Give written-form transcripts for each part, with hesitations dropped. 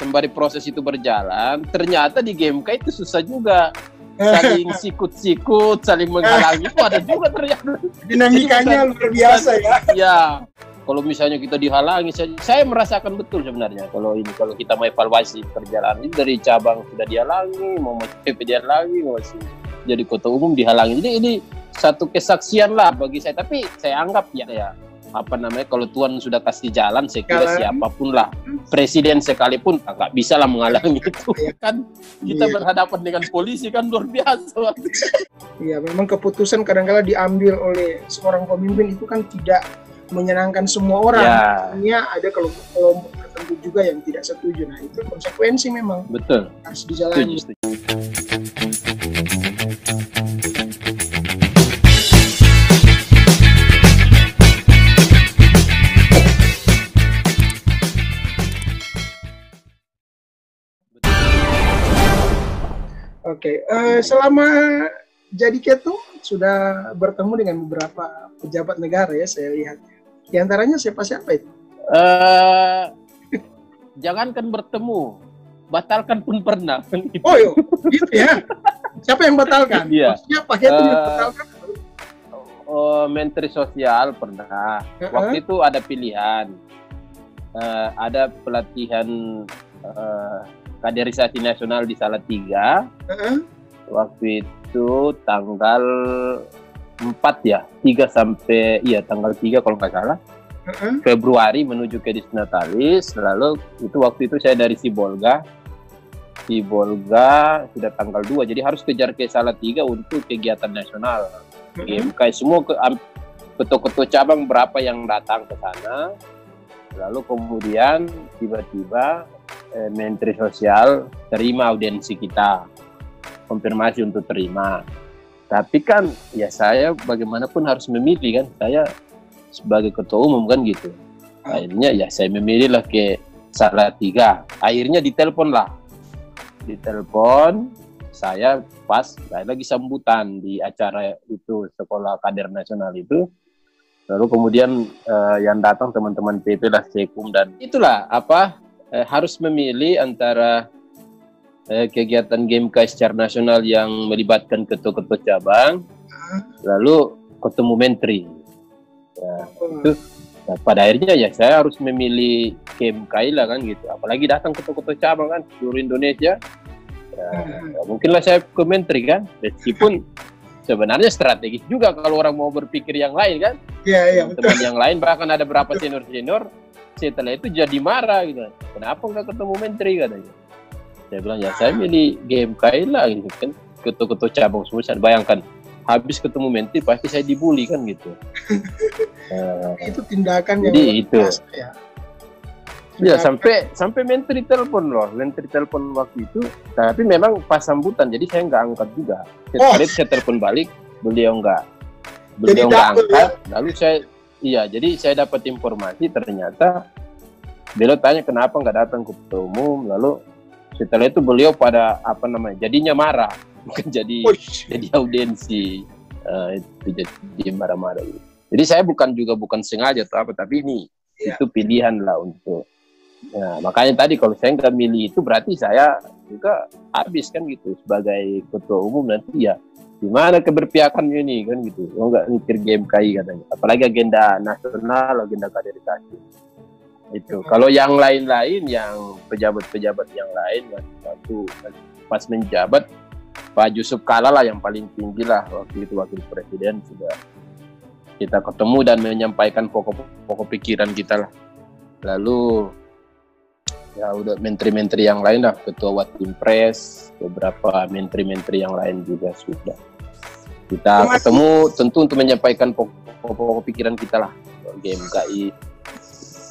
sembari proses itu berjalan, ternyata di GMK itu susah juga. Saling sikut-sikut, saling menghalangi itu ada juga ternyata. Dinamikanya luar biasa ya. Ya, kalau misalnya kita dihalangi, saya merasakan betul sebenarnya kalau kita mau evaluasi perjalanan ini dari cabang sudah dihalangi, mau masuk PP dihalangi, mau masih jadi kota umum dihalangi. Jadi ini satu kesaksian lah bagi saya. Tapi saya anggap ya kalau Tuhan sudah kasih jalan, saya kira siapapun lah, presiden sekalipun nggak bisa lah menghalangi itu kan. Kita berhadapan dengan polisi kan luar biasa. Iya, memang keputusan kadang-kadang diambil oleh seorang pemimpin itu kan tidak menyenangkan semua orang. Artinya ada kelompok tertentu juga yang tidak setuju. Nah, itu konsekuensi memang. Betul. Harus dijalani. Setuju. Oke, selama jadi ketum sudah bertemu dengan beberapa pejabat negara ya, saya lihat. Di antaranya siapa-siapa itu? Jangankan bertemu, batalkan pun pernah. Oh iya, gitu ya. Siapa yang batalkan? Iya. Siapa ketum yang batalkan? Menteri Sosial pernah. Waktu itu ada pilihan, ada pelatihan kaderisasi nasional di Salatiga. Waktu itu tanggal 4 ya, 3 sampai tanggal 3 kalau nggak salah. Februari menuju ke Disnatalis. Lalu waktu itu saya dari Sibolga sudah tanggal 2, jadi harus kejar ke Salatiga untuk kegiatan nasional. GMK semua ketua-ketua cabang berapa yang datang ke sana. Lalu kemudian tiba-tiba Menteri Sosial terima audiensi kita, konfirmasi untuk terima. Tapi kan ya saya bagaimanapun harus memilih kan, saya sebagai ketua umum kan gitu. Akhirnya ya saya memilih lah ke Salatiga. Akhirnya ditelepon, saya lagi sambutan di acara itu, sekolah kader nasional itu. Lalu kemudian yang datang teman-teman PP lah, Sekum, dan itulah harus memilih antara kegiatan GMK secara nasional yang melibatkan ketua-ketua cabang, lalu ketemu menteri. Itu pada akhirnya ya saya harus memilih GMK lah kan gitu. Apalagi datang ketua-ketua cabang kan seluruh Indonesia. Mungkinlah saya ke menteri kan, meskipun sebenarnya strategis juga kalau orang mau berpikir yang lain kan. Teman yang lain bahkan ada berapa senior setelah itu jadi marah gitu. Kenapa nggak ketemu menteri katanya? Saya bilang ya saya milih GMK lah gitu kan. Ketua-ketua cabang semua, saya bayangkan habis ketemu menteri pasti saya dibully kan gitu. Itu tindakan jadi yang itu. Ya sampai menteri telepon waktu itu, tapi memang pas sambutan jadi saya nggak angkat juga. Saya telepon balik, beliau nggak angkat. Lalu jadi saya dapat informasi ternyata beliau tanya kenapa nggak datang ke ketua umum. Lalu setelah itu beliau jadinya marah, bukan jadi audiensi, itu jadi marah-marah. Jadi saya bukan sengaja atau apa, tapi itu pilihan lah untuk. Nah, makanya tadi kalau saya nggak milih itu berarti saya juga habis kan gitu sebagai ketua umum nanti ya. Gimana keberpihakannya ini kan gitu. Nggak mikir GMKI katanya. Apalagi agenda nasional, agenda kaderisasi. Itu. Kalau yang lain-lain, yang pejabat-pejabat yang lain, waktu pas menjabat, Pak Yusuf Kalla lah yang paling tinggi lah waktu itu wakil presiden, sudah kita ketemu dan menyampaikan pokok pikiran kita lah. Lalu ya udah menteri-menteri yang lain lah, ketua Watimpres, beberapa menteri-menteri yang lain juga sudah. Kita ketemu tentu untuk menyampaikan pokok pikiran kita lah, GMKI,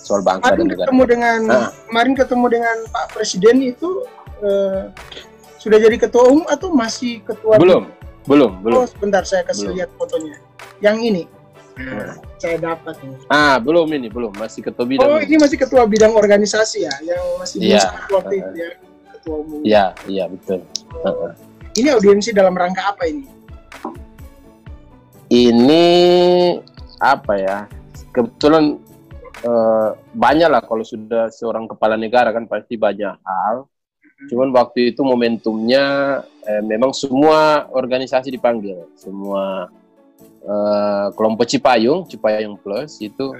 soal bangsa dan negara. Kemarin ketemu dengan Pak Presiden itu sudah jadi ketua umum atau masih ketua? Belum. Oh, sebentar saya kasih lihat fotonya. Yang ini. Saya dapat ini. Belum, masih ketua bidang. Oh, ini masih ketua bidang organisasi ya, yang masih waktu itu ya, ketua umum. Iya, betul. Ini audiensi dalam rangka apa ini? Ini apa ya? Kebetulan banyak lah kalau sudah seorang kepala negara kan pasti banyak hal. Cuman waktu itu momentumnya memang semua organisasi dipanggil, semua kelompok Cipayung Plus itu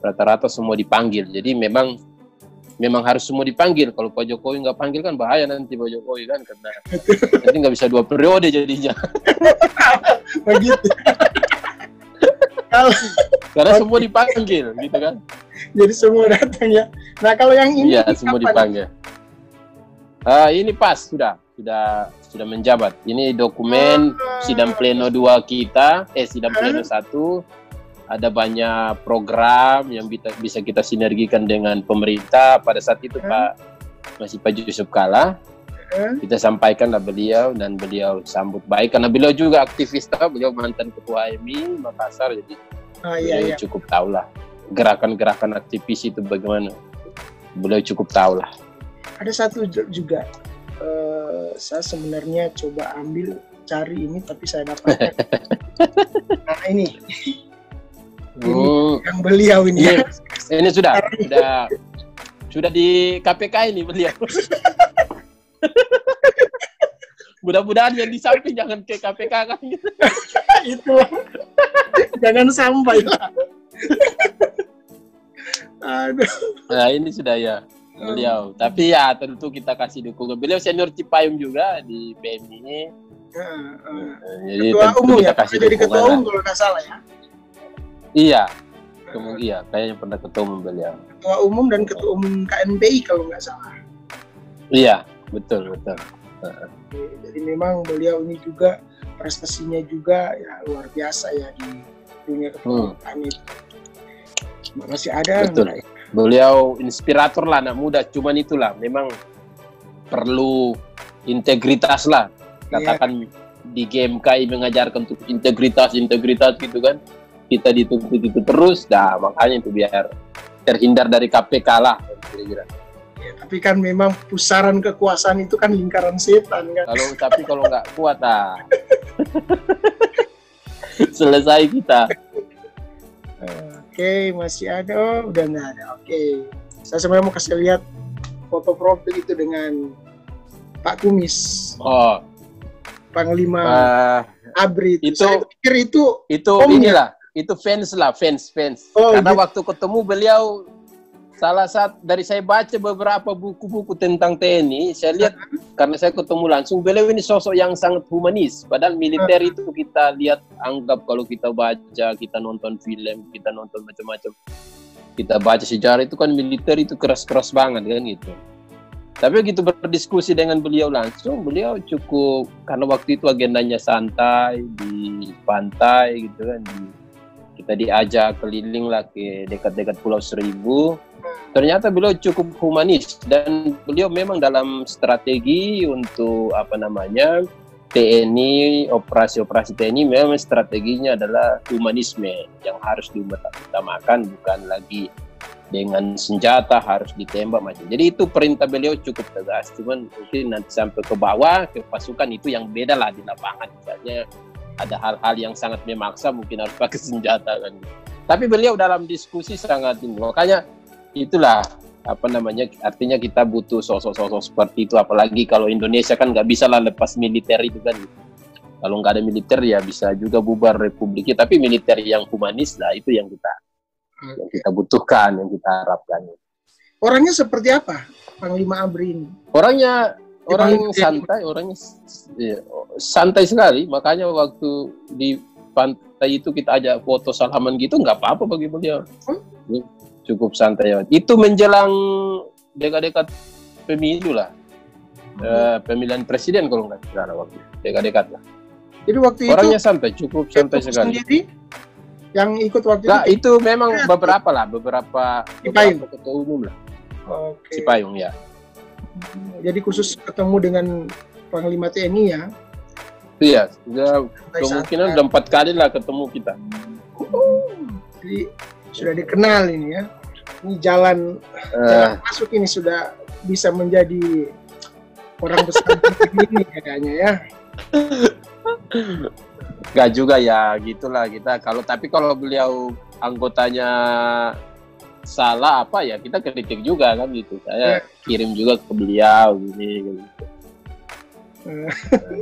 rata-rata semua dipanggil. Jadi memang harus semua dipanggil. Kalau Pak Jokowi nggak panggil kan bahaya nanti Pak Jokowi kan, karena nanti nggak bisa 2 periode jadinya. Begitu. Karena semua dipanggil gitu kan. Jadi semua datang ya. Nah kalau yang ini semua dipanggil. Ini pas sudah menjabat. Ini dokumen sidang pleno 2 kita, sidang pleno 1. Ada banyak program yang bisa kita sinergikan dengan pemerintah. Pada saat itu masih Pak Yusuf Kalla. Kita sampaikan lah beliau, dan beliau sambut baik karena beliau juga aktivis, beliau mantan ketua HMI Makassar, jadi beliau cukup tahu lah gerakan-gerakan aktivis itu bagaimana. Beliau cukup tahu lah. Ada satu juga, saya sebenarnya coba cari ini tapi saya dapatkan. Nah ini yang beliau ini. Ini sudah di KPK ini beliau. Mudah-mudahan yang di samping jangan ke KPK kan gitu. Itu jangan sampai lah. Aduh. Nah ini sudah ya beliau. Tapi ya tentu kita kasih dukungan. Beliau senior Cipayung juga di PMI. Jadi ketua umum kita ya, kasih jadi dukungan. Ketua umum kalau nggak salah ya. Iya. Kayaknya pernah ketua umum beliau. Ketua umum dan ketua umum KNPI kalau nggak salah. Iya, betul. Jadi memang beliau ini juga prestasinya juga ya luar biasa ya di dunia kepemimpinan itu. Masih ada. Betul. Beliau inspirator lah anak muda. Cuman itulah memang perlu integritas lah. Katakan di GMKI mengajarkan untuk integritas gitu kan. Kita dituntut itu terus, makanya itu biar terhindar dari KPK lah kira-kira. Ya, tapi kan memang pusaran kekuasaan itu kan lingkaran setan kan. Kalau nggak kuat selesai kita. Oke, masih ada, udah nggak ada. Oke, saya sebenarnya mau kasih lihat foto profil itu dengan Pak Kumis. Panglima ABRI itu. Saya pikir itu inilah. Itu fans. Karena gitu. waktu ketemu beliau, salah satu dari saya baca beberapa buku-buku tentang TNI, saya lihat karena saya ketemu langsung, beliau ini sosok yang sangat humanis. Padahal militer itu kita lihat, anggap kalau kita baca, kita nonton film, kita nonton macam-macam, kita baca sejarah itu kan militer itu keras-keras banget kan gitu. Tapi begitu berdiskusi dengan beliau langsung, beliau cukup, karena waktu itu agendanya santai di pantai gitu kan, kita diajak keliling lah ke dekat-dekat Pulau Seribu. Ternyata beliau cukup humanis, dan beliau memang dalam strategi untuk TNI, operasi TNI memang strateginya adalah humanisme yang harus diutamakan, bukan lagi dengan senjata harus ditembak macam. Jadi itu perintah beliau cukup tegas. Cuman mungkin nanti sampai ke bawah ke pasukan itu yang beda lah di lapangan. Misalnya ada hal-hal yang sangat memaksa mungkin harus pakai senjata kan. Tapi beliau dalam diskusi sangat tinggi. Makanya itulah artinya kita butuh sosok-sosok seperti itu, apalagi kalau Indonesia kan nggak bisa lah lepas militer itu kan. Kalau nggak ada militer ya bisa juga bubar republiknya, tapi militer yang humanis lah itu yang kita butuhkan, yang kita harapkan. Orangnya seperti apa Panglima ABRI ini? Orangnya santai sekali, makanya waktu di pantai itu kita ajak foto salaman gitu nggak apa-apa bagi beliau. Cukup santai. Itu menjelang dekat-dekat pemilu lah, pemilihan presiden kalau nggak salah waktu dekat-dekat lah. Jadi waktu orangnya itu santai, cukup santai sekali. Sendiri yang ikut waktu itu memang beberapa ketua umum lah. Cipayung ya. Jadi khusus ketemu dengan Panglima TNI ya? Iya, kemungkinan udah 4 kali lah ketemu kita. Jadi sudah dikenal ini ya. Ini jalan masuk ini sudah bisa menjadi orang besar ini kayaknya ya. Gak juga ya, gitulah kita. Kalau beliau anggotanya salah apa ya kita kritik juga kan gitu. Saya kirim juga ke beliau gini gitu.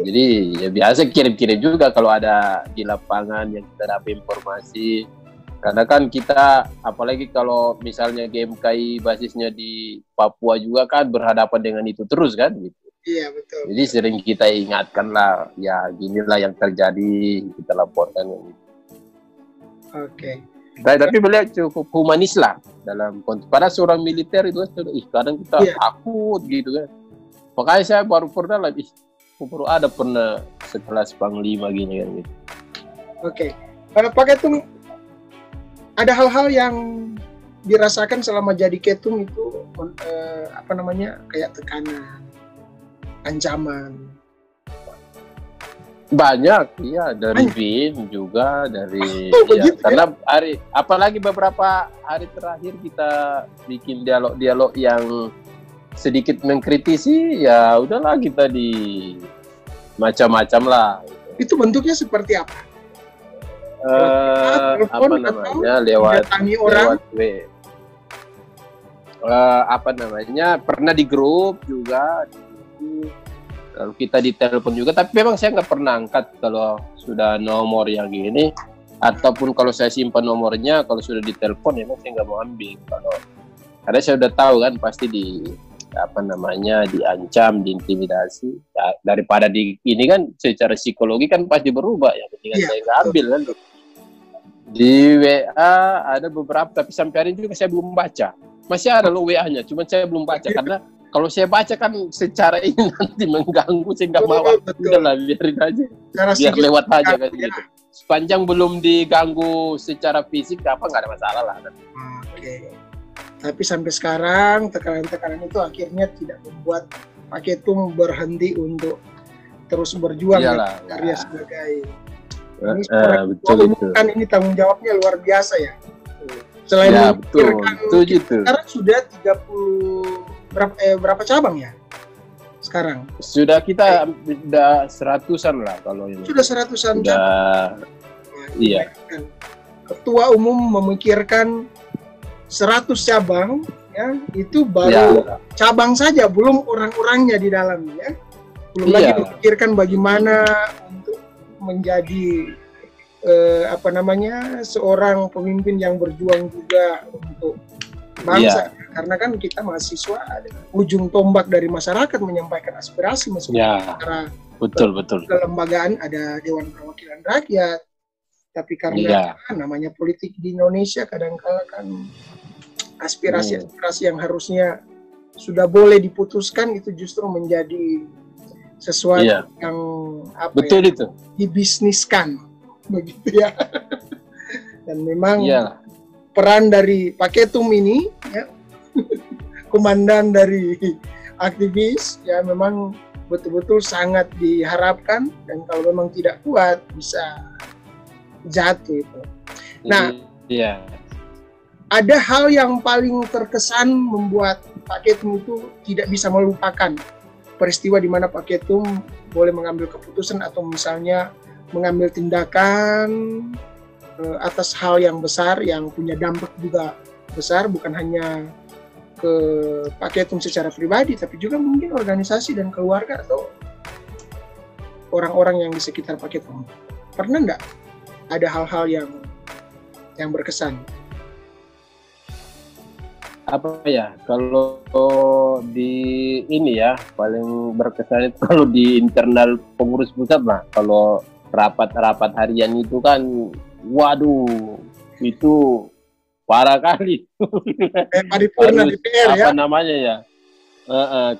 Jadi ya biasa kirim-kirim juga kalau ada di lapangan yang kita dapat informasi. Karena kan kita apalagi kalau misalnya GMKI basisnya di Papua juga kan berhadapan dengan itu terus kan gitu. Iya betul. Jadi sering kita ingatkan lah, ya ginilah yang terjadi, kita laporkan. Oke. Tapi beliau cukup humanis lah dalam konteks. Pada seorang militer itu kadang kita takut gitu kan. Makanya saya baru pernah lagi, baru ada pernah sekelas Panglima gini kan gitu. Oke. Pak Ketum, ada hal-hal yang dirasakan selama jadi Ketum itu kayak tekanan, ancaman. Banyak, iya, dari BIN juga, dari karena apalagi beberapa hari terakhir kita bikin dialog-dialog yang sedikit mengkritisi, ya udahlah kita di macam-macam lah. Itu bentuknya seperti apa? Lewat orang. Pernah di grup juga. Lalu kita ditelepon juga, tapi memang saya nggak pernah angkat kalau sudah nomor yang gini, ataupun kalau saya simpan nomornya, kalau sudah ditelepon memang saya nggak mau ambil. Karena saya udah tahu kan pasti diancam, diintimidasi. Ya, daripada ini kan secara psikologi kan pasti berubah ya, ketika saya nggak ambil kan. Di WA ada beberapa, tapi sampai hari ini juga saya belum baca. Masih ada loh WA-nya, cuma saya belum baca karena kalau saya baca kan secara ini nanti mengganggu, saya nggak mau. Udahlah biarin aja, biar lewat aja kan gitu. Sepanjang belum diganggu secara fisik apa nggak ada masalah lah. Oke. Tapi sampai sekarang tekanan-tekanan itu akhirnya tidak membuat Pak Ketum berhenti untuk terus berjuang karya sebagai ini betul. Kan ini tanggung jawabnya luar biasa ya. Selain memikirkan sekarang sudah 30 berapa cabang ya sekarang? Sudah kita sudah 100-an lah kalau ini. Sudah 100-an cabang. Iya. Ketua umum memikirkan 100 cabang ya, itu baru cabang saja, belum orang-orangnya di dalamnya. Belum lagi memikirkan bagaimana untuk menjadi seorang pemimpin yang berjuang juga untuk bangsa. Karena kan kita mahasiswa ada ujung tombak dari masyarakat menyampaikan aspirasi secara betul kelembagaan ada Dewan Perwakilan Rakyat, tapi karena namanya politik di Indonesia kadang-kala kan aspirasi yang harusnya sudah boleh diputuskan itu justru menjadi sesuatu yang itu dibisniskan begitu ya. Dan memang peran dari Pak Ketum ini ya, komandan dari aktivis ya, memang betul-betul sangat diharapkan, dan kalau memang tidak kuat bisa jatuh itu. Nah, ada hal yang paling terkesan membuat Pak Ketum itu tidak bisa melupakan peristiwa di mana Pak Ketum boleh mengambil keputusan atau misalnya mengambil tindakan atas hal yang besar yang punya dampak juga besar, bukan hanya ke Pak Ketum secara pribadi, tapi juga mungkin organisasi dan keluarga atau orang-orang yang di sekitar Pak Ketum. Pernah nggak ada hal-hal yang berkesan? Apa ya, kalau di ini ya paling berkesan itu kalau di internal pengurus pusat lah. Kalau rapat-rapat harian itu kan, waduh, itu parah kali. Paripurna DPR ya. Apa namanya ya?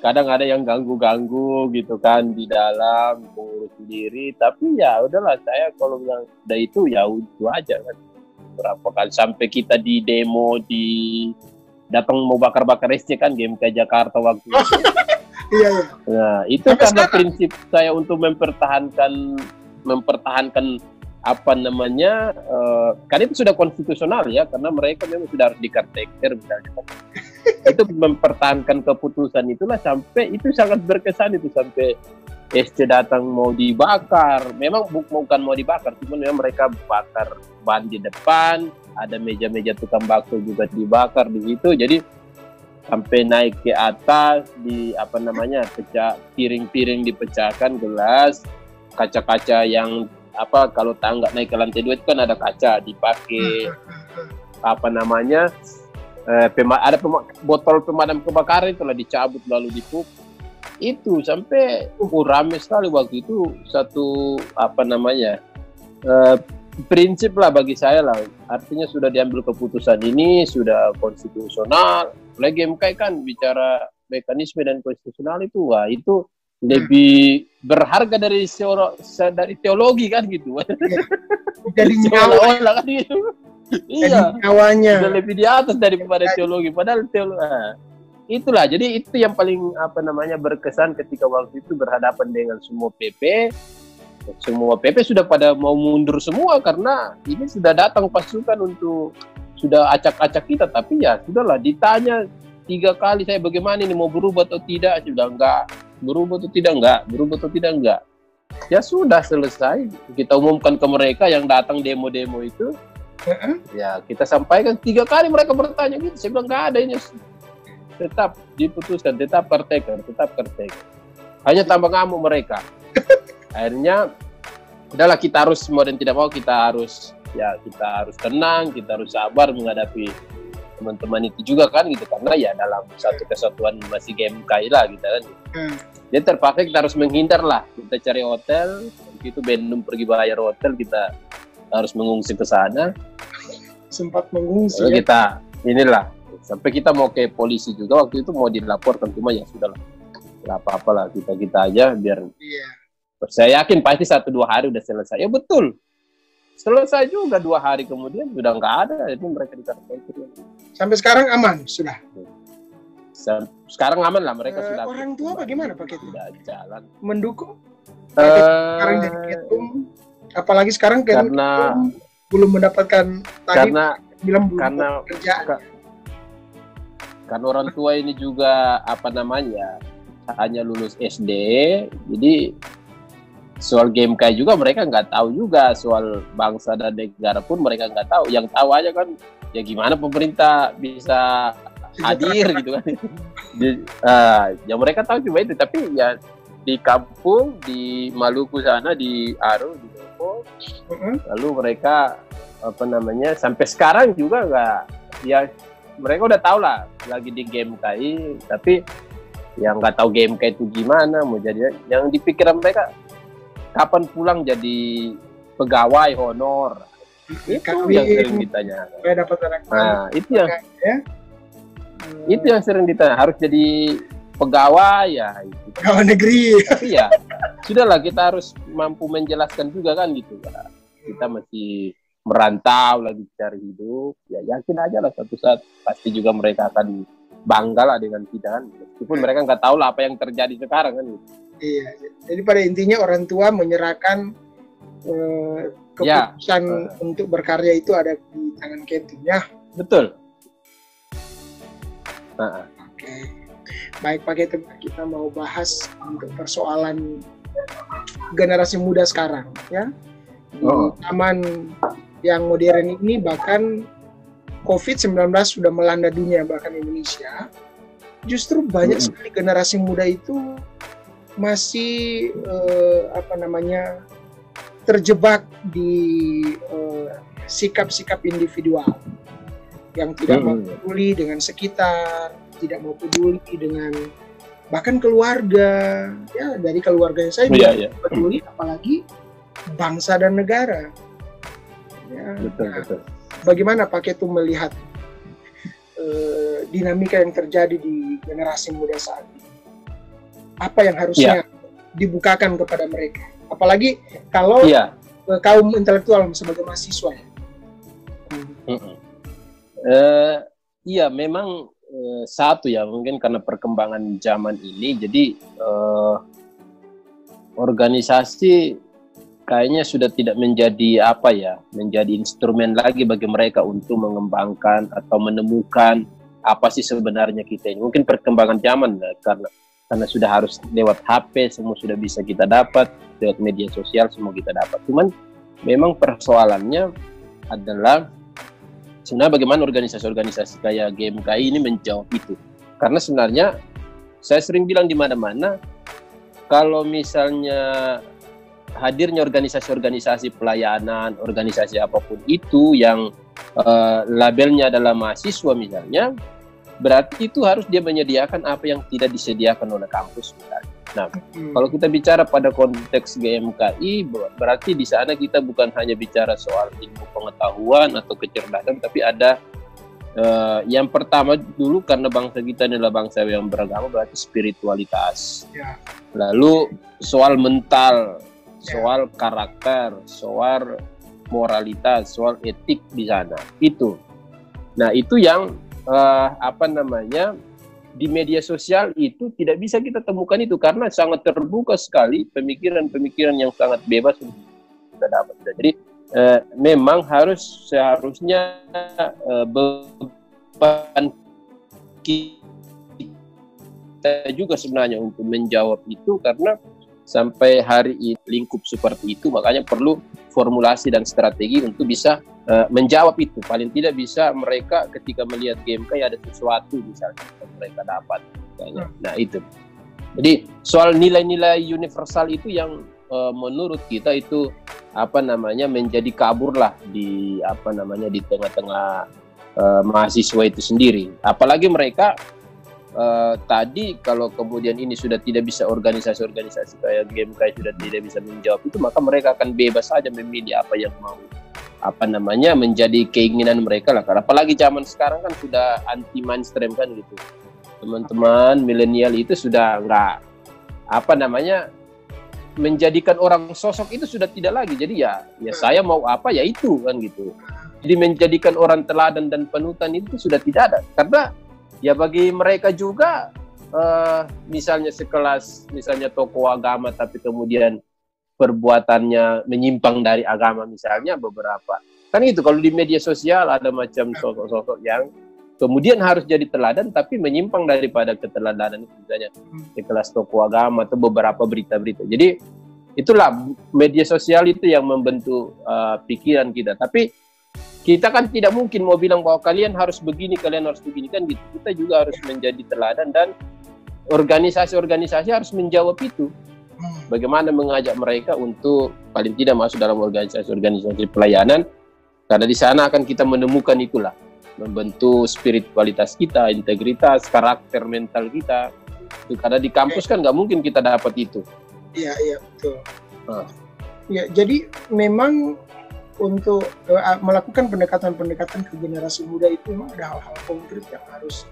Kadang ada yang ganggu-ganggu gitu kan di dalam pengurus sendiri. Tapi ya udahlah, saya kalau bilang udah itu ya itu aja kan. Berapa kali sampai kita di demo datang mau bakar-bakar SC kan GMK Jakarta waktu itu. Iya. Nah, itu karena prinsip saya untuk mempertahankan apa namanya, kan itu sudah konstitusional ya, karena mereka memang sudah harus dikarakter misalnya. Itu mempertahankan keputusan itulah, sampai itu sangat berkesan itu, sampai SC datang mau dibakar. Memang bukan mau dibakar, cuma memang mereka bakar ban di depan, ada meja-meja tukang bakso juga dibakar di situ. Jadi sampai naik ke atas, di apa namanya, pecah, piring-piring dipecahkan, gelas, kaca-kaca yang apa, kalau tangga naik ke lantai 2 itu kan ada kaca dipakai apa namanya, ada botol pemadam kebakaran itulah dicabut lalu dipukul. Itu sampai rame sekali waktu itu. Satu apa namanya, prinsip lah bagi saya lah, artinya sudah diambil keputusan ini, sudah konstitusional. Lagi MK kan bicara mekanisme dan konstitusional itu, wah itu lebih berharga dari teologi kan gitu. Jadi nyawa kan gitu. Iya, nyawanya sudah lebih di atas daripada teologi. Padahal teologi, itulah. Jadi itu yang paling apa namanya berkesan ketika waktu itu berhadapan dengan semua PP. Semua PP sudah pada mau mundur semua karena ini sudah datang pasukan untuk sudah acak-acak kita. Tapi ya sudahlah, ditanya 3 kali saya bagaimana ini, mau berubah atau tidak, sudah enggak, berubah atau tidak enggak, berubah atau tidak enggak. Ya sudah selesai, kita umumkan ke mereka yang datang demo-demo itu. Ya kita sampaikan 3 kali mereka bertanya gitu, saya bilang enggak ada ini, tetap diputuskan, tetap caretaker. Hanya tambah ngamuk mereka. Akhirnya udahlah, kita harus mau dan tidak mau, kita harus tenang, kita harus sabar menghadapi teman-teman itu juga kan gitu, karena ya dalam satu kesatuan masih GMKI lah gitu kan. Jadi terpaksa kita harus menghindar lah, kita cari hotel, itu Bandung pergi bayar hotel, kita harus mengungsi ke sana. Sempat mengungsi. Lalu kita inilah sampai kita mau ke polisi juga waktu itu, mau dilaporkan, cuma ya sudahlah, nggak apa-apa lah, kita aja biar. Saya yakin pasti 1-2 hari udah selesai. Ya betul, selesai juga. 2 hari kemudian sudah nggak ada, itu mereka dikatakan. Sampai sekarang aman sudah. Sekarang aman lah, mereka sudah. Orang tua bagaimana Pak Ketum? Sudah jalan. Mendukung? Sekarang jadi Ketum, apalagi sekarang Ketum belum mendapatkan tadi bilang belum pekerjaan. Karena orang tua ini juga apa namanya, hanya lulus SD, jadi soal GMK juga mereka nggak tahu juga, soal bangsa dan negara pun mereka nggak tahu. Yang tahu aja kan ya gimana pemerintah bisa hadir gitu kan. Yang mereka tahu cuma itu. Tapi ya di kampung, di Maluku sana, di Aro, di Lombok, lalu mereka apa namanya sampai sekarang juga nggak, ya mereka udah tahu lah lagi di GMKI, tapi yang nggak tahu GMK itu gimana mau jadi. Yang di pikiran mereka kapan pulang jadi pegawai honor, itu yang sering ditanya. Itu yang itu yang sering ditanya, harus jadi pegawai ya, itu pegawai negeri. Tapi ya sudahlah, kita harus mampu menjelaskan juga kan gitu ya. Kita masih merantau lagi cari hidup, ya yakin aja lah suatu saat pasti juga mereka akan bangga lah dengan kita kan, meskipun mereka nggak tahu lah apa yang terjadi sekarang kan gitu. Iya, jadi pada intinya orang tua menyerahkan keputusan untuk berkarya itu ada di tangan Ketum ya. Betul. Oke. Baik Pak Ketum, kita mau bahas untuk persoalan generasi muda sekarang ya. Di zaman yang modern ini, bahkan COVID-19 sudah melanda dunia, bahkan Indonesia, justru banyak sekali generasi muda itu masih terjebak di sikap-sikap individual yang tidak mau peduli dengan sekitar, tidak mau peduli dengan bahkan keluarga, ya dari keluarga saya tidak peduli, apalagi bangsa dan negara. Ya, betul. Bagaimana Pak Ketum melihat dinamika yang terjadi di generasi muda saat ini? Apa yang harusnya dibukakan kepada mereka? Apalagi kalau kaum intelektual sebagai mahasiswa. Iya, memang satu ya, mungkin karena perkembangan zaman ini, jadi organisasi kayaknya sudah tidak menjadi menjadi instrumen lagi bagi mereka untuk mengembangkan atau menemukan apa sih sebenarnya kita ini. Mungkin perkembangan zaman karena sudah harus lewat HP, semua sudah bisa kita dapat, lewat media sosial semua kita dapat. Cuman memang persoalannya adalah sebenarnya bagaimana organisasi-organisasi kayak GMKI ini menjawab itu. Karena sebenarnya saya sering bilang di mana-mana, kalau misalnya hadirnya organisasi-organisasi pelayanan, organisasi apapun itu yang labelnya adalah mahasiswa misalnya, berarti itu harus dia menyediakan apa yang tidak disediakan oleh kampus misalnya. Nah, kalau kita bicara pada konteks GMKI, berarti di sana kita bukan hanya bicara soal ilmu pengetahuan atau kecerdasan, tapi ada yang pertama dulu, karena bangsa kita adalah bangsa yang beragama, berarti spiritualitas. Lalu soal mental, soal karakter, soal moralitas, soal etik di sana. Itu. Nah, itu yang di media sosial itu tidak bisa kita temukan itu, karena sangat terbuka sekali pemikiran-pemikiran yang sangat bebas untuk kita dapat. Jadi memang seharusnya beban kita juga sebenarnya untuk menjawab itu, karena sampai hari ini lingkup seperti itu, makanya perlu formulasi dan strategi untuk bisa menjawab itu. Paling tidak bisa mereka ketika melihat GMK ya ada sesuatu misalnya yang mereka dapat. Nah itu. Jadi soal nilai-nilai universal itu yang menurut kita itu menjadi kabur lah di di tengah-tengah mahasiswa itu sendiri. Apalagi mereka tadi kalau kemudian ini sudah tidak bisa, organisasi-organisasi kayak GMK sudah tidak bisa menjawab itu, maka mereka akan bebas saja memilih apa yang mau menjadi keinginan mereka lah. Karena apalagi zaman sekarang kan sudah anti mainstream kan gitu. Teman-teman milenial itu sudah nggak menjadikan orang sosok itu sudah tidak lagi. Jadi ya saya mau apa ya itu kan gitu. Jadi menjadikan orang teladan dan panutan itu sudah tidak ada. Karena ya bagi mereka juga misalnya sekelas tokoh agama tapi kemudian perbuatannya menyimpang dari agama misalnya beberapa. Kan itu kalau di media sosial ada macam sosok-sosok yang kemudian harus jadi teladan tapi menyimpang daripada keteladanan itu, misalnya sekelas tokoh agama atau beberapa berita-berita. Jadi itulah media sosial itu yang membentuk pikiran kita. Tapi kita kan tidak mungkin mau bilang bahwa kalian harus begini, kalian harus begini kan gitu. Kita juga harus menjadi teladan dan organisasi-organisasi harus menjawab itu. Bagaimana mengajak mereka untuk paling tidak masuk dalam organisasi-organisasi pelayanan, karena di sana akan kita menemukan itulah, membentuk spiritualitas kita, integritas, karakter mental kita. Karena di kampus kan nggak mungkin kita dapat itu. Iya betul. Ya, jadi memang untuk melakukan pendekatan-pendekatan ke generasi muda itu memang ada hal-hal konkret yang harus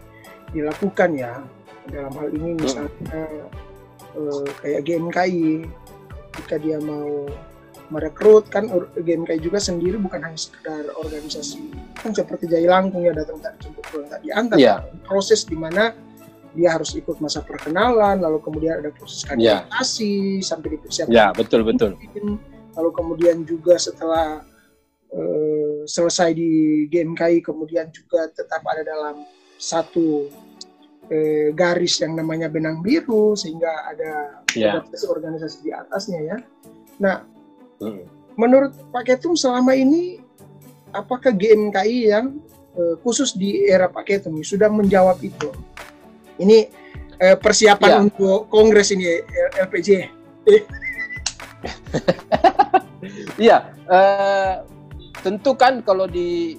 dilakukan ya. Dalam hal ini misalnya kayak GMKI, jika dia mau merekrut kan, GMKI juga sendiri bukan hanya sekedar organisasi kan seperti Jai Langkung ya, datang tak dijemput pulang tak diantar. Proses di mana dia harus ikut masa perkenalan, lalu kemudian ada proses kaderisasi sampai dipersiapkan. Ya, betul. Lalu kemudian juga setelah selesai di GMKI kemudian juga tetap ada dalam satu garis yang namanya benang biru, sehingga ada organisasi di atasnya ya. Nah, menurut Pak Ketum selama ini apakah GMKI yang khusus di era Pak Ketum sudah menjawab itu? Ini persiapan untuk kongres ini LPJ. Iya, tentu kan kalau di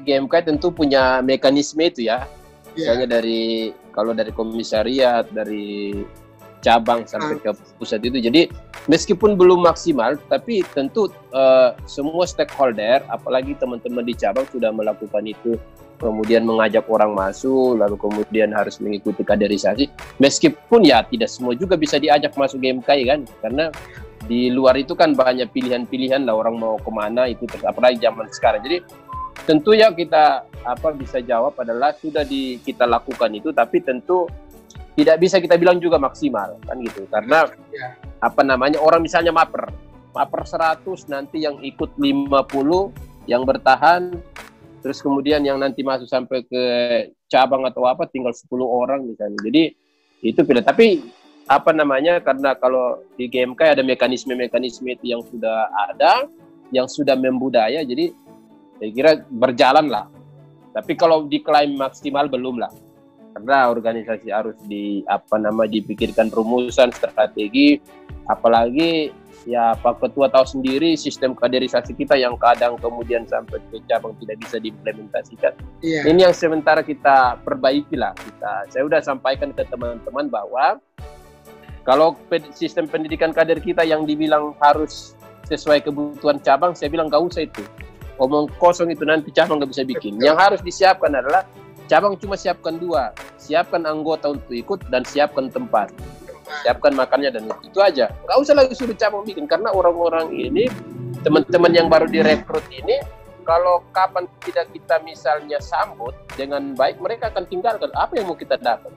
GMKI tentu punya mekanisme itu ya. Misalnya kalau dari komisariat, dari cabang sampai ke pusat itu. Jadi meskipun belum maksimal, tapi tentu semua stakeholder, apalagi teman-teman di cabang sudah melakukan itu. Kemudian mengajak orang masuk, lalu kemudian harus mengikuti kaderisasi. Meskipun ya tidak semua juga bisa diajak masuk GMKI kan, karena di luar itu kan banyak pilihan-pilihan lah orang mau kemana itu, apalagi zaman sekarang. Jadi tentu ya kita bisa jawab adalah sudah kita lakukan itu, tapi tentu tidak bisa kita bilang juga maksimal kan gitu, karena orang misalnya maper 100, nanti yang ikut 50 yang bertahan, terus kemudian yang nanti masuk sampai ke cabang atau tinggal 10 orang misalnya. Jadi itu pilih, tapi karena kalau di GMK ada mekanisme-mekanisme itu yang sudah ada, yang sudah membudaya, jadi Saya kira berjalan lah. Tapi kalau diklaim maksimal belum lah. Karena organisasi harus dipikirkan rumusan strategi, apalagi ya Pak Ketua tahu sendiri sistem kaderisasi kita yang kadang kemudian sampai ke cabang tidak bisa diimplementasikan. Ini yang sementara kita perbaiki lah. Saya sudah sampaikan ke teman-teman bahwa kalau sistem pendidikan kader kita yang dibilang harus sesuai kebutuhan cabang, saya bilang nggak usah itu. Omong kosong itu nanti cabang nggak bisa bikin. Yang harus disiapkan adalah cabang cuma siapkan 2, siapkan anggota untuk ikut dan siapkan tempat. Siapkan makannya dan itu aja. Nggak usah lagi suruh cabang bikin, karena orang-orang ini, teman-teman yang baru direkrut ini, kalau kapan tidak kita misalnya sambut dengan baik, mereka akan tinggalkan. Apa yang mau kita dapat?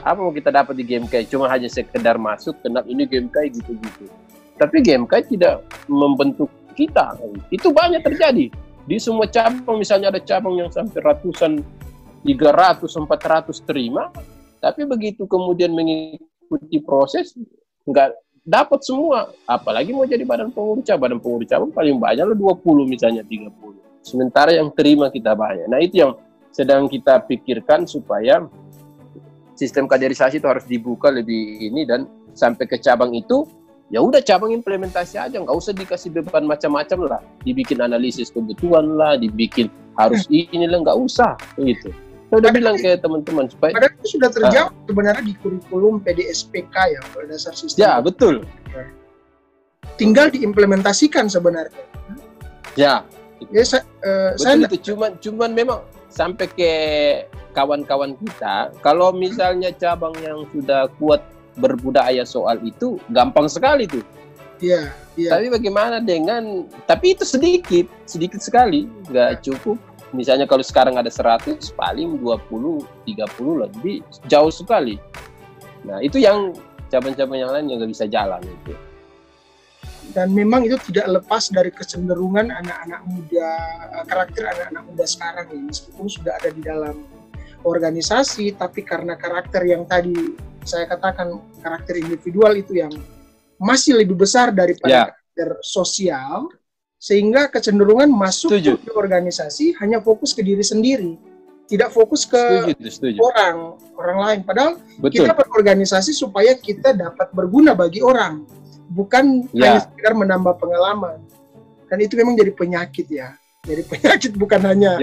Apa mau kita dapat di GMK? Cuma hanya sekedar masuk, kenal ini GMK gitu-gitu. Tapi GMK tidak membentuk kita. Itu banyak terjadi. Di semua cabang, misalnya ada cabang yang sampai ratusan, 300, 400 terima, tapi begitu kemudian mengikuti proses, nggak dapat semua. Apalagi mau jadi badan pengurus cabang paling banyak lah 20 misalnya 30. Sementara yang terima kita banyak. Nah itu yang sedang kita pikirkan supaya sistem kaderisasi itu harus dibuka lebih ini, dan sampai ke cabang itu ya udah cabang implementasi aja, nggak usah dikasih beban macam-macam lah, dibikin analisis kebutuhan lah, dibikin harus inilah, nggak usah gitu. Saya udah bilang ke teman-teman supaya padahal itu sudah terjawab sebenarnya di kurikulum PDSPK ya, pada dasar sistem. Ya betul. Tinggal diimplementasikan sebenarnya. Ya. Betul itu. Cuman memang sampai ke kawan-kawan kita, kalau misalnya cabang yang sudah kuat berbudaya soal itu, gampang sekali tuh. Iya. Tapi bagaimana dengan, tapi itu sedikit sekali, nggak cukup. Misalnya kalau sekarang ada 100, paling 20, 30 lah, jadi jauh sekali. Nah itu yang cabang-cabang yang lain yang nggak bisa jalan itu. Dan memang itu tidak lepas dari kecenderungan anak-anak muda, karakter anak-anak muda sekarang ini, meskipun sudah ada di dalam organisasi, tapi karena karakter yang tadi saya katakan, karakter individual itu yang masih lebih besar daripada karakter sosial, sehingga kecenderungan masuk ke organisasi hanya fokus ke diri sendiri, tidak fokus ke orang lain. Padahal kita berorganisasi supaya kita dapat berguna bagi orang, bukan hanya sekedar menambah pengalaman. Dan itu memang jadi penyakit ya. Jadi penyakit bukan hanya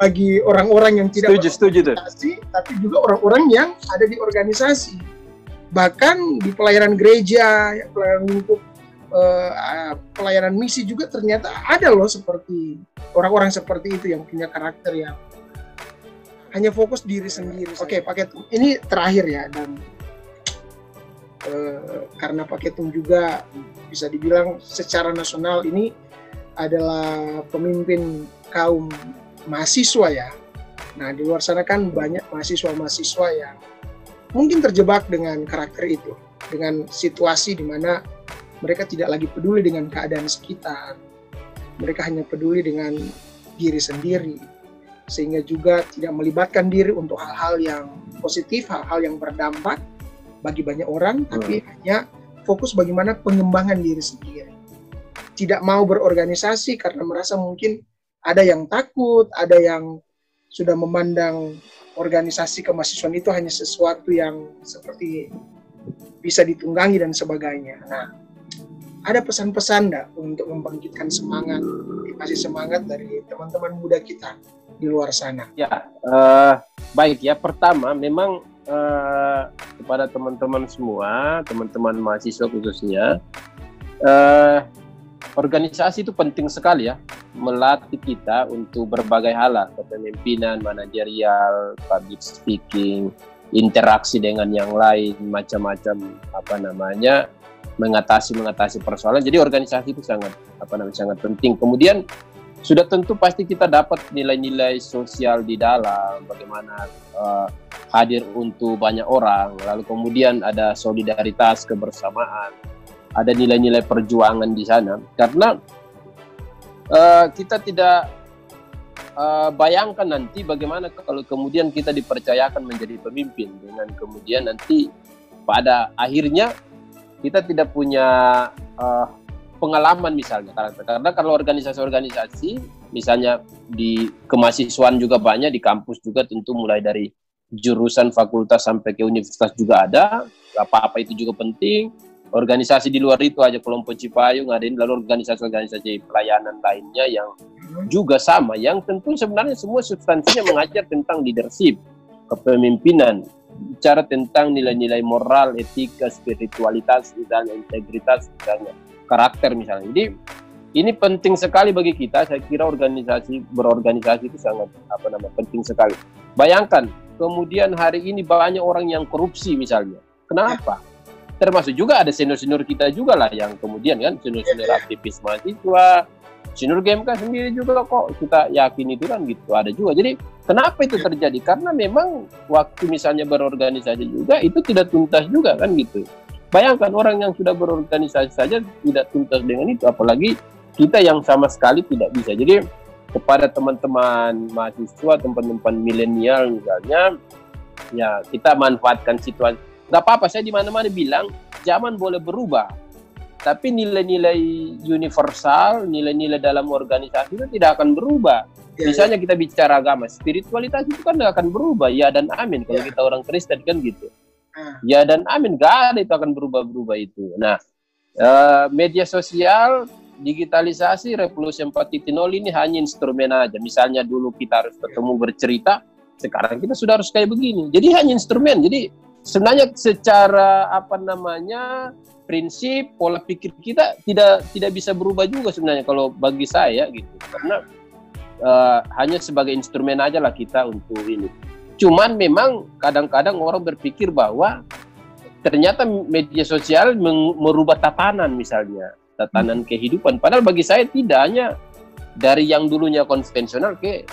bagi orang-orang yang tidak berorganisasi, tapi juga orang-orang yang ada di organisasi. Bahkan di pelayanan gereja, pelayanan lingkup, pelayanan misi juga ternyata ada loh seperti orang-orang seperti itu yang punya karakter yang hanya fokus diri sendiri. Oke, Pak Ketum, ini terakhir ya, dan karena Pak Ketum juga bisa dibilang secara nasional ini adalah pemimpin kaum mahasiswa ya. Nah di luar sana kan banyak mahasiswa-mahasiswa yang mungkin terjebak dengan karakter itu, dengan situasi di mana mereka tidak lagi peduli dengan keadaan sekitar, mereka hanya peduli dengan diri sendiri, sehingga juga tidak melibatkan diri untuk hal-hal yang positif, hal-hal yang berdampak bagi banyak orang, tapi hanya fokus bagaimana pengembangan diri sendiri. Tidak mau berorganisasi karena merasa mungkin ada yang takut, ada yang sudah memandang organisasi kemahasiswaan itu hanya sesuatu yang seperti bisa ditunggangi dan sebagainya. Nah, ada pesan-pesan enggak untuk membangkitkan semangat, motivasi semangat dari teman-teman muda kita di luar sana? Ya, baik ya. Pertama, memang kepada teman-teman semua, teman-teman mahasiswa khususnya, organisasi itu penting sekali ya, melatih kita untuk berbagai hal, kepemimpinan, manajerial, public speaking, interaksi dengan yang lain, macam-macam mengatasi persoalan. Jadi organisasi itu sangat penting. Kemudian sudah tentu pasti kita dapat nilai-nilai sosial di dalam, bagaimana hadir untuk banyak orang, lalu kemudian ada solidaritas, kebersamaan, ada nilai-nilai perjuangan di sana. Karena kita tidak bayangkan nanti bagaimana kalau kemudian kita dipercayakan menjadi pemimpin, dengan kemudian nanti pada akhirnya kita tidak punya pengalaman misalnya karakter. Karena kalau organisasi-organisasi misalnya di kemahasiswaan juga banyak, di kampus juga tentu mulai dari jurusan fakultas sampai ke universitas juga ada, apa-apa itu juga penting. Organisasi di luar itu aja, kelompok Cipayung ada, lalu organisasi-organisasi pelayanan lainnya yang juga sama, yang tentu sebenarnya semua substansinya mengajar tentang leadership, kepemimpinan, bicara tentang nilai-nilai moral, etika, spiritualitas, misalnya integritas, misalnya karakter misalnya. Jadi ini penting sekali bagi kita. Saya kira berorganisasi itu sangat penting sekali. Bayangkan kemudian hari ini banyak orang yang korupsi misalnya. Kenapa? Termasuk juga ada senior-senior kita juga lah yang kemudian kan senior-senior aktivis mahasiswa, senior GMK sendiri juga kok kita yakin itu kan gitu, ada juga. Jadi kenapa itu terjadi? Karena memang waktu misalnya berorganisasi juga itu tidak tuntas juga kan gitu. Bayangkan orang yang sudah berorganisasi saja tidak tuntas dengan itu, apalagi kita yang sama sekali tidak bisa. Jadi kepada teman-teman mahasiswa, teman-teman milenial misalnya, ya kita manfaatkan situasi. Gak apa-apa, saya di mana-mana bilang zaman boleh berubah, tapi nilai-nilai universal, nilai-nilai dalam organisasi itu tidak akan berubah. Misalnya kita bicara agama, spiritualitas itu kan tidak akan berubah, ya dan amin. Kalau kita orang Kristen kan gitu, ya dan amin, gak ada itu akan berubah-berubah itu. Nah, media sosial, digitalisasi, revolusi 4.0 ini hanya instrumen aja. Misalnya dulu kita harus ketemu bercerita, sekarang kita sudah harus kayak begini. Jadi hanya instrumen. Jadi sebenarnya secara prinsip pola pikir kita tidak bisa berubah juga sebenarnya kalau bagi saya gitu, karena hanya sebagai instrumen aja lah kita untuk ini. Cuman memang kadang-kadang orang berpikir bahwa ternyata media sosial merubah tatanan, misalnya tatanan kehidupan, padahal bagi saya tidak, hanya dari yang dulunya konvensional ke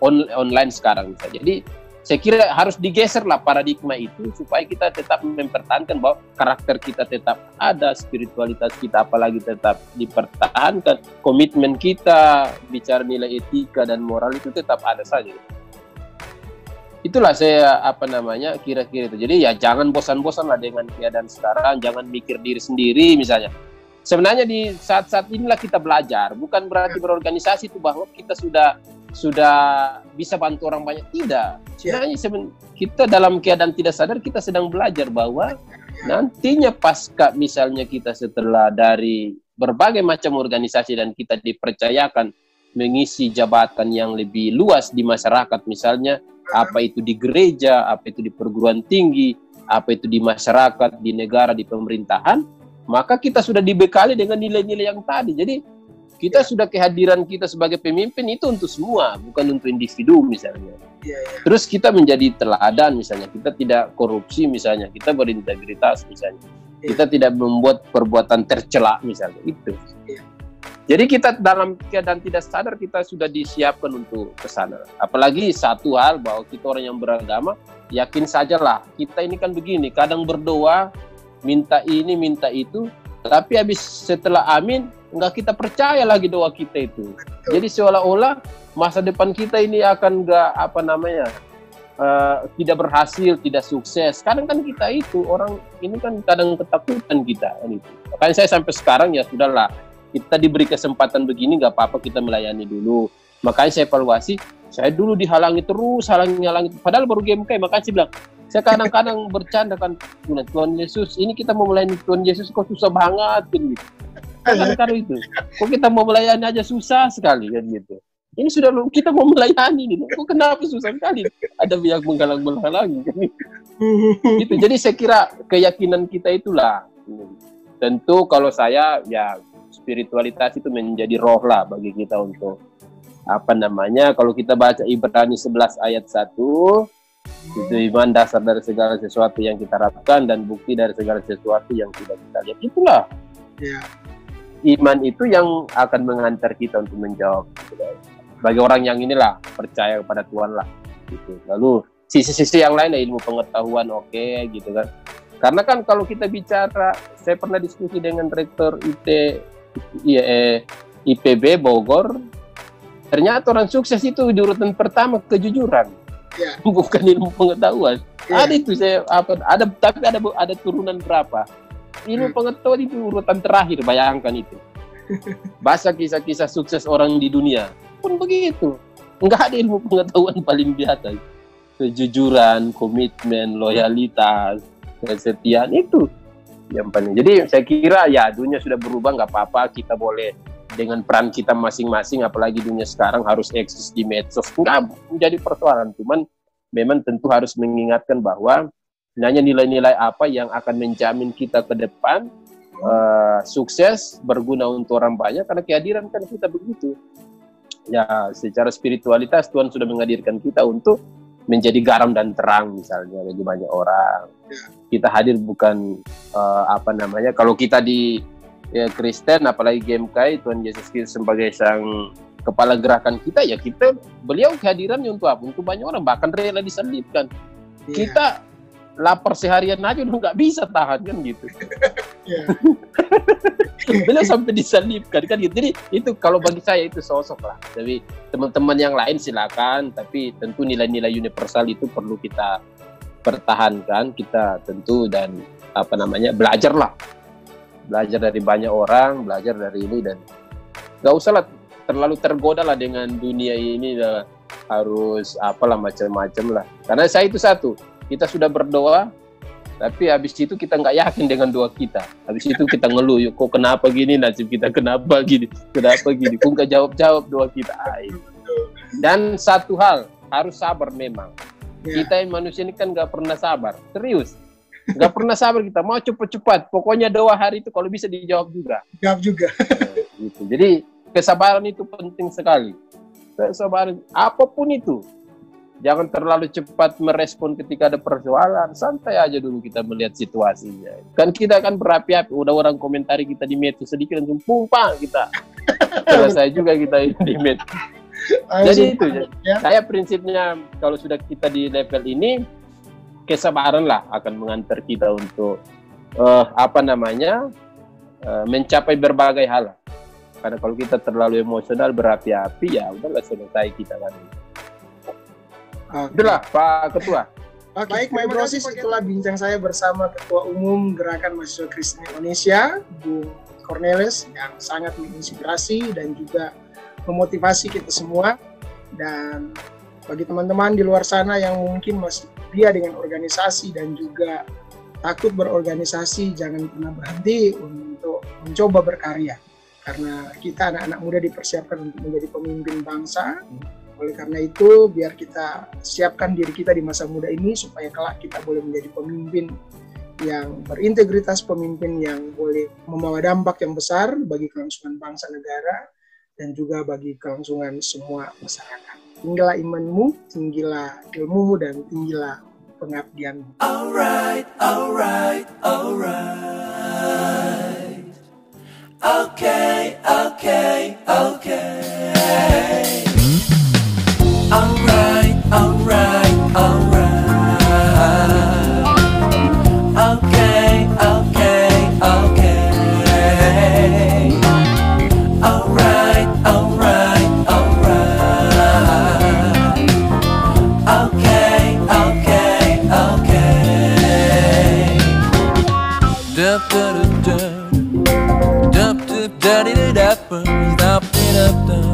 online sekarang bisa. Jadi saya kira harus digeser lah paradigma itu supaya kita tetap mempertahankan bahwa karakter kita tetap ada, spiritualitas kita apalagi tetap dipertahankan, komitmen kita bicara nilai etika dan moral itu tetap ada saja. Itulah saya kira-kira itu. Jadi ya jangan bosan-bosan lah dengan keadaan sekarang, jangan mikir diri sendiri misalnya. Sebenarnya di saat-saat inilah kita belajar, bukan berarti berorganisasi itu bahwa kita sudah bisa bantu orang banyak, tidak. Sebenarnya kita dalam keadaan tidak sadar kita sedang belajar bahwa nantinya pasca misalnya kita setelah dari berbagai macam organisasi dan kita dipercayakan mengisi jabatan yang lebih luas di masyarakat, misalnya apa itu di gereja, apa itu di perguruan tinggi, apa itu di masyarakat, di negara, di pemerintahan, maka kita sudah dibekali dengan nilai-nilai yang tadi. Jadi kita sudah, kehadiran kita sebagai pemimpin itu untuk semua, bukan untuk individu misalnya. Terus kita menjadi teladan misalnya, kita tidak korupsi misalnya, kita berintegritas misalnya, kita tidak membuat perbuatan tercela misalnya, itu. Jadi kita dalam keadaan tidak sadar kita sudah disiapkan untuk ke sana. Apalagi satu hal, bahwa kita orang yang beragama, yakin sajalah kita ini kan begini, kadang berdoa minta ini minta itu, tapi habis setelah amin nggak kita percaya lagi doa kita itu. Jadi seolah-olah masa depan kita ini akan tidak berhasil, tidak sukses. Kadang kan kita itu orang ini kan kadang ketakutan kita kan itu. Makanya saya sampai sekarang ya sudahlah, kita diberi kesempatan begini nggak apa-apa, kita melayani dulu. Makanya saya evaluasi, saya dulu dihalangi terus, halangi. Padahal baru GMK, makanya saya bilang, saya kadang-kadang bercanda kan, Tuhan Yesus, ini kita mau melayani Tuhan Yesus kok susah banget kan gitu. Kadang-kadang itu, kok kita mau melayani aja susah sekali kan gitu. Ini sudah kita mau melayani nih, kok kenapa susah sekali? Ada yang menghalang-halangi kan gitu. Jadi saya kira keyakinan kita itulah. Tentu kalau saya ya spiritualitas itu menjadi roh lah bagi kita untuk kalau kita baca Ibrani 11 ayat 1, itu iman dasar dari segala sesuatu yang kita harapkan dan bukti dari segala sesuatu yang tidak kita lihat. Itulah iman itu yang akan menghantar kita untuk menjawab bagi orang yang inilah percaya kepada Tuhan lah gitu. Lalu sisi-sisi yang lain ilmu pengetahuan gitu kan. Karena kan kalau kita bicara, saya pernah diskusi dengan rektor IPB Bogor, ternyata orang sukses itu di urutan pertama kejujuran, bukan ilmu pengetahuan. Ada itu tapi ada turunan berapa? Ilmu pengetahuan itu urutan terakhir, bayangkan itu. Baca kisah-kisah sukses orang di dunia pun begitu. Enggak ada ilmu pengetahuan paling biasa. Kejujuran, komitmen, loyalitas, kesetiaan itu yang paling. Jadi saya kira ya dunia sudah berubah, nggak apa-apa, kita boleh dengan peran kita masing-masing, apalagi dunia sekarang harus eksis di medsos, nggak menjadi persoalan. Cuman memang tentu harus mengingatkan bahwa sebenarnya nilai-nilai apa yang akan menjamin kita ke depan sukses, berguna untuk orang banyak, karena kehadiran kan kita begitu. Ya secara spiritualitas Tuhan sudah menghadirkan kita untuk menjadi garam dan terang misalnya bagi banyak orang. Kita hadir bukan kalau kita di Kristen, apalagi GMK, Tuhan Yesus Kristus sebagai sang kepala gerakan kita, ya kita, beliau kehadirannya untuk apa? Untuk banyak orang, bahkan rela disalibkan. Kita lapar seharian aja udah nggak bisa tahan kan gitu. Beliau sampai disalibkan kan gitu. Jadi itu kalau bagi saya itu sosok lah. Tapi teman-teman yang lain silakan, tapi tentu nilai-nilai universal itu perlu kita pertahankan, kita tentu, dan belajar dari banyak orang, belajar dari ini, dan nggak usah lah terlalu tergoda lah dengan dunia ini lah, harus macam-macam lah. Karena saya itu satu, kita sudah berdoa, tapi habis itu kita nggak yakin dengan doa kita. Habis itu kita ngeluh, yuk kok kenapa gini nasib kita, kenapa gini, kok nggak jawab doa kita. Dan satu hal, harus sabar memang. Kita yang manusia ini kan nggak pernah sabar, serius. Nggak pernah sabar kita, mau cepat-cepat. Pokoknya doa hari itu kalau bisa dijawab juga. Jawab juga. Gitu. Jadi kesabaran itu penting sekali. Kesabaran apapun itu. Jangan terlalu cepat merespon ketika ada persoalan. Santai aja dulu kita melihat situasinya. Kan kita kan berapi-api. Udah orang komentari kita di medsos sedikit langsung pumpa kita. Selesai juga kita di medsos. Jadi itu. Saya prinsipnya kalau sudah kita di level ini, kesabaran lah akan mengantar kita untuk mencapai berbagai hal. Karena kalau kita terlalu emosional, berapi-api, ya udahlah, selesai kita kan. Itulah Pak Ketua. Baik, Pak Imrosis, itulah bincang saya bersama Ketua Umum Gerakan Mahasiswa Kristen Indonesia, Bung Cornelis, yang sangat menginspirasi dan juga memotivasi kita semua. Dan bagi teman-teman di luar sana yang mungkin masih dia dengan organisasi dan juga takut berorganisasi, jangan pernah berhenti untuk mencoba berkarya. Karena kita anak-anak muda dipersiapkan untuk menjadi pemimpin bangsa. Oleh karena itu, biar kita siapkan diri kita di masa muda ini supaya kelak kita boleh menjadi pemimpin yang berintegritas, pemimpin yang boleh membawa dampak yang besar bagi kelangsungan bangsa negara dan juga bagi kelangsungan semua masyarakat. Tinggilah imanmu, tinggilah ilmumu, dan tinggilah pengabdianmu. Alright. Okay. Dup, dup, dup, dup, dup, dup, dup, dup, dup, dup, dup, dup.